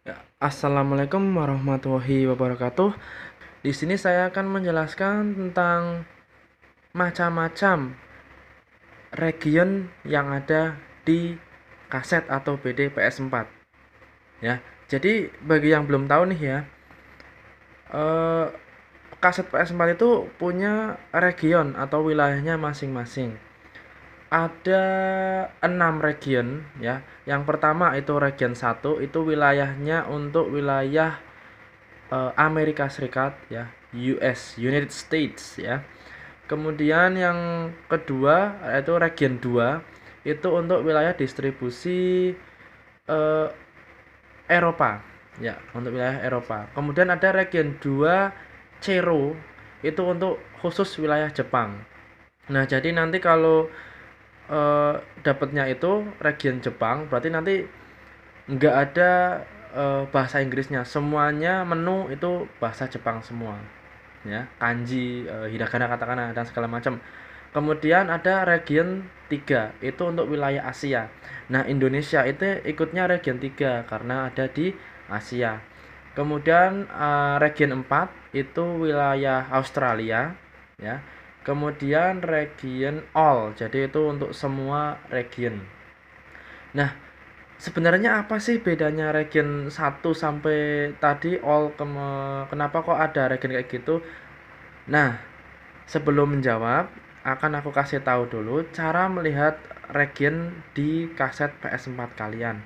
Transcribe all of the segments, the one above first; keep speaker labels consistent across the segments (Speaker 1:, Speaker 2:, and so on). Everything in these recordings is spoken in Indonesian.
Speaker 1: Ya, Assalamualaikum warahmatullahi wabarakatuh. Di sini saya akan menjelaskan tentang macam-macam region yang ada di kaset atau BD PS4. Ya, jadi bagi yang belum tahu nih ya, eh, kaset PS4 itu punya region atau wilayahnya masing-masing. Ada 6 region ya. Yang pertama itu region 1 itu wilayahnya untuk wilayah Amerika Serikat ya, US United States ya. Kemudian yang kedua yaitu region 2 itu untuk wilayah distribusi eh, Eropa ya, untuk wilayah Eropa. Kemudian ada region 2 Cero itu untuk khusus wilayah Jepang. Nah, jadi nanti kalau eh, dapatnya itu region Jepang berarti nanti nggak ada bahasa Inggrisnya, semuanya menu itu bahasa Jepang semua ya, kanji, hiragana, katakana dan segala macam. Kemudian ada region 3 itu untuk wilayah Asia. Nah, Indonesia itu ikutnya region 3 karena ada di Asia. Kemudian region 4 itu wilayah Australia ya. Kemudian region all, jadi itu untuk semua region. Nah, sebenarnya apa sih bedanya region 1 sampai tadi all, kenapa kok ada region kayak gitu? Nah, sebelum menjawab, akan aku kasih tahu dulu cara melihat region di kaset PS4 kalian.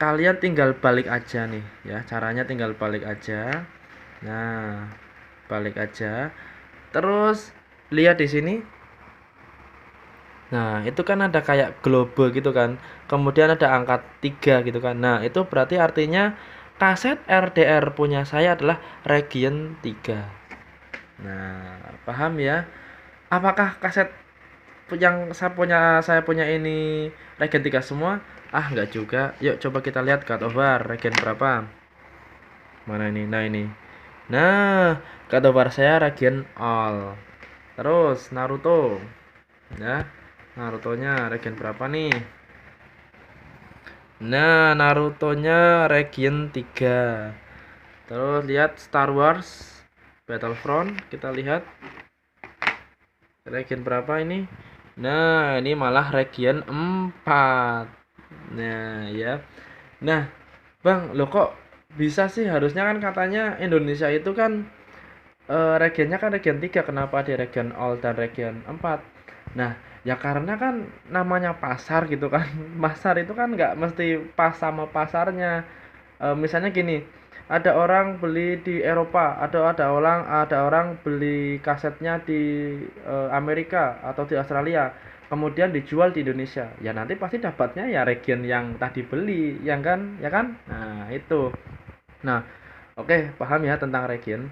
Speaker 1: Kalian tinggal balik aja nih ya, caranya tinggal balik aja. Nah, balik aja. Terus lihat di sini. Nah, itu kan ada kayak globe gitu kan. Kemudian ada angka 3 gitu kan. Nah, itu berarti artinya kaset RDR punya saya adalah region 3. Nah, paham ya? Apakah kaset yang saya punya ini region 3 semua? Ah, enggak juga. Yuk coba kita lihat God of War region berapa. Mana ini? Nah, ini. Nah, God of War saya region all. Terus Naruto. Ya. Narutonya region berapa nih? Nah, Narutonya region 3. Terus lihat Star Wars Battlefront, kita lihat region berapa ini? Nah, ini malah region 4. Nah, ya. Nah, Bang, lo kok bisa sih? Harusnya kan katanya Indonesia itu kan regionnya kan region 3, kenapa di region all dan region 4? Nah, ya karena kan namanya pasar gitu kan. Pasar itu kan nggak mesti pas sama pasarnya. Misalnya gini, ada orang beli di Eropa, ada orang beli kasetnya di Amerika atau di Australia, kemudian dijual di Indonesia. Ya nanti pasti dapatnya ya region yang tadi beli, yang kan, ya kan? Nah, itu. Nah, oke, paham ya tentang region.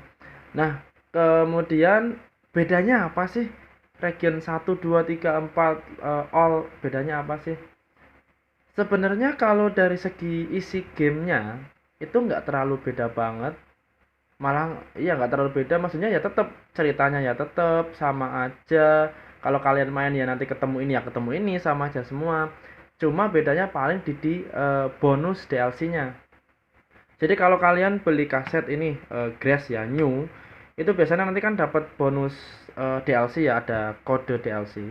Speaker 1: Nah, kemudian bedanya apa sih? Region 1, 2, 3, 4 all bedanya apa sih? Sebenarnya kalau dari segi isi gamenya itu nggak terlalu beda banget. Malah iya nggak terlalu beda, maksudnya ya tetap ceritanya ya tetap sama aja. Kalau kalian main ya nanti ketemu ini ya ketemu ini, sama aja semua. Cuma bedanya paling di bonus DLC-nya. Jadi kalau kalian beli kaset ini Grass ya new, itu biasanya nanti kan dapat bonus DLC ya, ada kode DLC.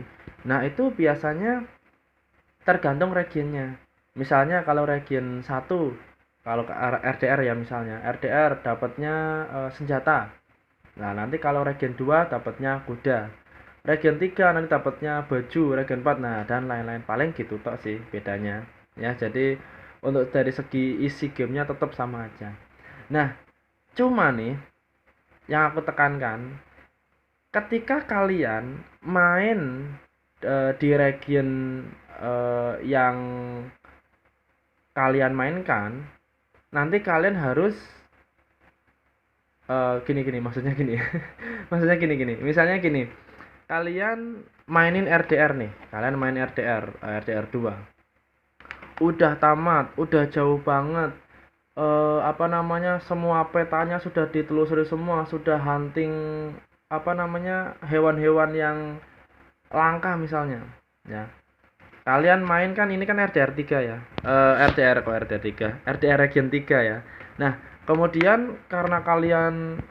Speaker 1: Nah, itu biasanya tergantung regionnya. Misalnya kalau region 1, kalau RDR ya, misalnya RDR dapatnya senjata. Nah, nanti kalau region 2 dapatnya kuda. Region 3 nanti dapatnya baju, region 4 nah dan lain-lain. Paling gitu tok sih bedanya. Ya, jadi untuk dari segi isi gamenya tetap sama aja. Nah, cuma nih yang aku tekankan, ketika kalian main di region yang kalian mainkan, nanti kalian harus gini-gini, maksudnya gini. Maksudnya gini-gini. Misalnya gini, kalian mainin RDR nih, kalian main RDR, RDR 2. Udah tamat, udah jauh banget. Apa namanya? Semua petanya sudah ditelusuri semua, sudah hunting apa namanya? Hewan-hewan yang langka misalnya. Ya. Kalian main kan ini kan RDR 3 ya. RDR kok RDR 3. RDR region 3 ya. Nah, kemudian karena kalian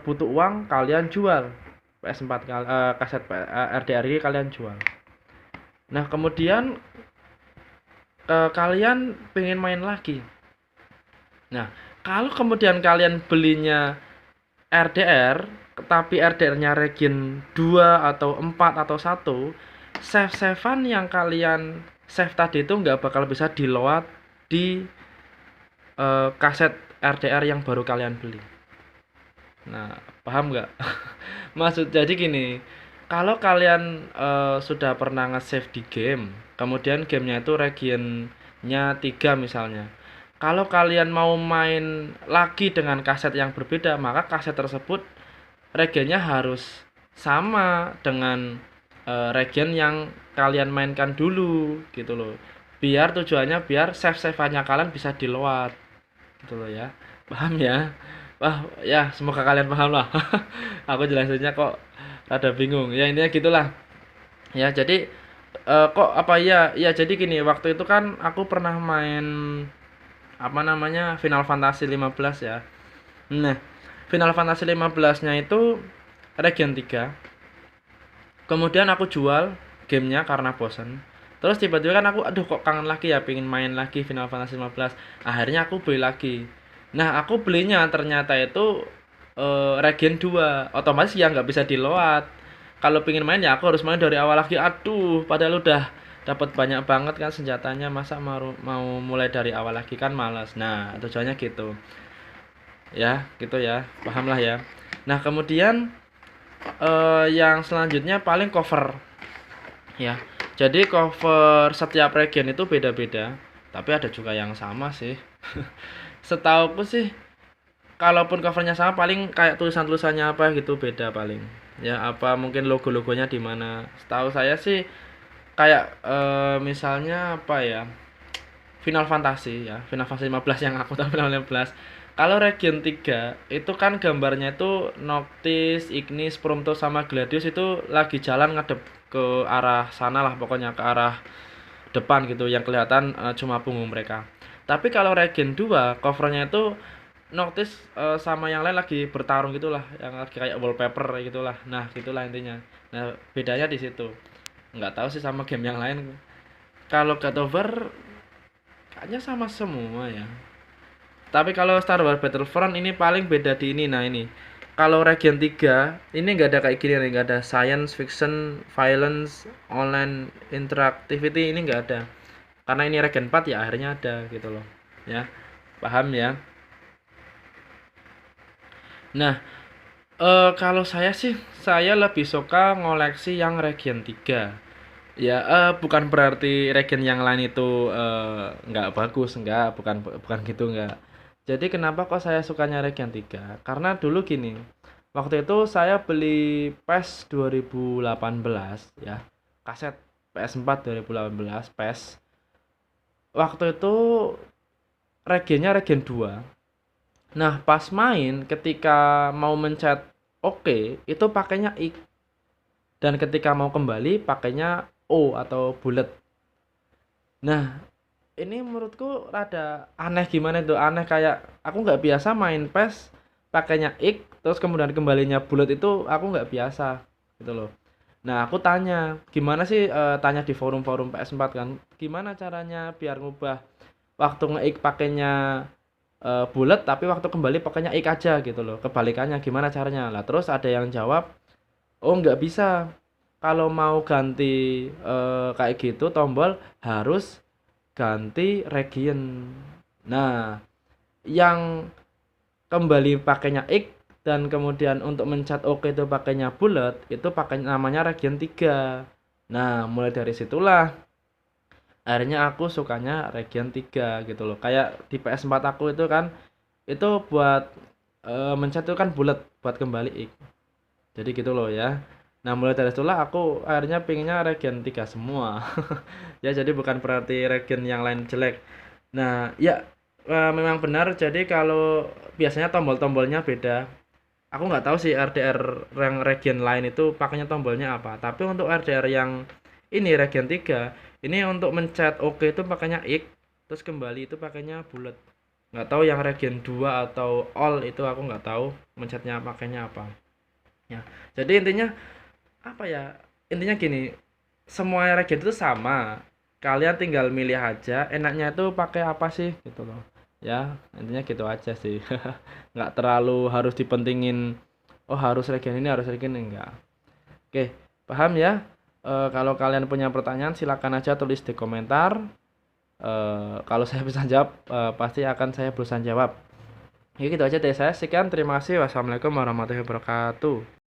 Speaker 1: butuh uang, kalian jual PS4 kaset RDR ini kalian jual. Nah, kemudian kalian pengen main lagi. Nah, kalau kemudian kalian belinya RDR, tapi RDR-nya region 2 atau 4 atau 1, save-savean yang kalian save tadi itu nggak bakal bisa di-load di kaset RDR yang baru kalian beli. Nah, paham nggak? Maksud jadi gini, kalau kalian sudah pernah nge-save di game, kemudian gamenya itu regionnya 3 misalnya. Kalau kalian mau main lagi dengan kaset yang berbeda, maka kaset tersebut regionnya harus sama dengan region yang kalian mainkan dulu gitu loh. Biar tujuannya biar save-save-nya kalian bisa di-load gitu loh ya. Paham ya? Wah, ya semoga kalian paham lah. Aku jelasinnya kok rada bingung. Ya intinya gitulah. Ya jadi kok apa ya? Ya jadi gini, waktu itu kan aku pernah main apa namanya Final Fantasy 15 ya. Nah, Final Fantasy 15-nya itu region 3. Kemudian aku jual gamenya karena bosen. Terus tiba-tiba kan aku aduh kok kangen lagi ya, pengen main lagi Final Fantasy 15. Akhirnya aku beli lagi. Nah, aku belinya ternyata itu region 2. Otomatis ya nggak bisa di-load. Kalau pengen main ya aku harus main dari awal lagi. Aduh, padahal udah dapat banyak banget kan senjatanya, masa mau mulai dari awal lagi kan malas. Nah, tujuannya gitu. Ya, gitu ya. Paham lah ya. Nah, kemudian yang selanjutnya paling cover ya. Jadi cover setiap region itu beda-beda, tapi ada juga yang sama sih. Setauku sih, kalaupun covernya sama paling kayak tulisan-tulisannya apa gitu beda paling. Ya apa mungkin logo-logonya di mana. Setahu saya sih kayak misalnya apa ya? Final Fantasy ya, Final Fantasy 15 yang aku tahu Final 15. Kalau region 3 itu kan gambarnya itu Noctis, Ignis, Prompto sama Gladius itu lagi jalan ngadep ke arah sana lah pokoknya ke arah depan gitu yang kelihatan cuma punggung mereka. Tapi kalau region 2 covernya itu Noctis sama yang lain lagi bertarung gitulah, yang lagi kayak wallpaper gitulah. Nah, gitulah intinya. Nah, bedanya di situ. Nggak tahu sih sama game yang lain. Kalau God of War kayaknya sama semua ya. Tapi kalau Star Wars Battlefront ini paling beda di ini. Nah ini, kalau Region 3 ini nggak ada kayak gini nih, nggak ada science fiction, violence, online interactivity, ini nggak ada. Karena ini Region 4 ya akhirnya ada gitu loh. Ya, paham ya. Nah, kalau saya sih saya lebih suka ngoleksi yang Region 3. Ya, bukan berarti regen yang lain itu nggak bagus, nggak, bukan gitu, nggak. Jadi kenapa kok saya sukanya regen 3? Karena dulu gini, waktu itu saya beli PES 2018 ya, kaset PS4 2018 PES. Waktu itu regennya regen 2. Nah, pas main ketika mau mencet oke, itu pakainya I. Dan ketika mau kembali pakainya O atau bulat. Nah, ini menurutku rada aneh gimana itu aneh kayak aku nggak biasa main PES pakainya X terus kemudian kembalinya bulat itu aku nggak biasa gitu loh. Nah aku tanya gimana sih tanya di forum-forum PS4 kan gimana caranya biar ngubah waktu nge-X pakainya bulat tapi waktu kembali pakainya X aja gitu loh kebalikannya gimana caranya lah terus ada yang jawab oh nggak bisa kalau mau ganti kayak gitu tombol harus ganti region. Nah, yang kembali pakainya X dan kemudian untuk mencet OK itu pakainya bulat, itu pakai namanya region 3. Nah, mulai dari situlah akhirnya aku sukanya region 3 gitu loh. Kayak di PS4 aku itu kan itu buat mencet itu kan bulat buat kembali X. Jadi gitu loh ya. Nah, mulai dari situlah aku akhirnya pinginnya region 3 semua. Ya, jadi bukan berarti region yang lain jelek. Nah, ya memang benar. Jadi kalau biasanya tombol-tombolnya beda. Aku nggak tahu sih RDR yang region lain itu pakainya tombolnya apa. Tapi untuk RDR yang ini region 3, ini untuk mencet OK itu pakainya X, terus kembali itu pakainya bulat. Nggak tahu yang regen 2 atau all itu aku nggak tahu mencetnya pakainya apa. Ya. Jadi intinya apa ya? Intinya gini, semua regen itu sama. Kalian tinggal milih aja enaknya itu pakai apa sih gitu loh. Ya, intinya gitu aja sih. Nggak terlalu harus dipentingin, oh harus regen ini, harus regen ini, enggak. Oke, paham ya? Kalau kalian punya pertanyaan silakan aja tulis di komentar. Kalau saya bisa jawab, pasti akan saya berusaha jawab. Ya gitu aja dari saya. Sekian, terima kasih. Wassalamualaikum warahmatullahi wabarakatuh.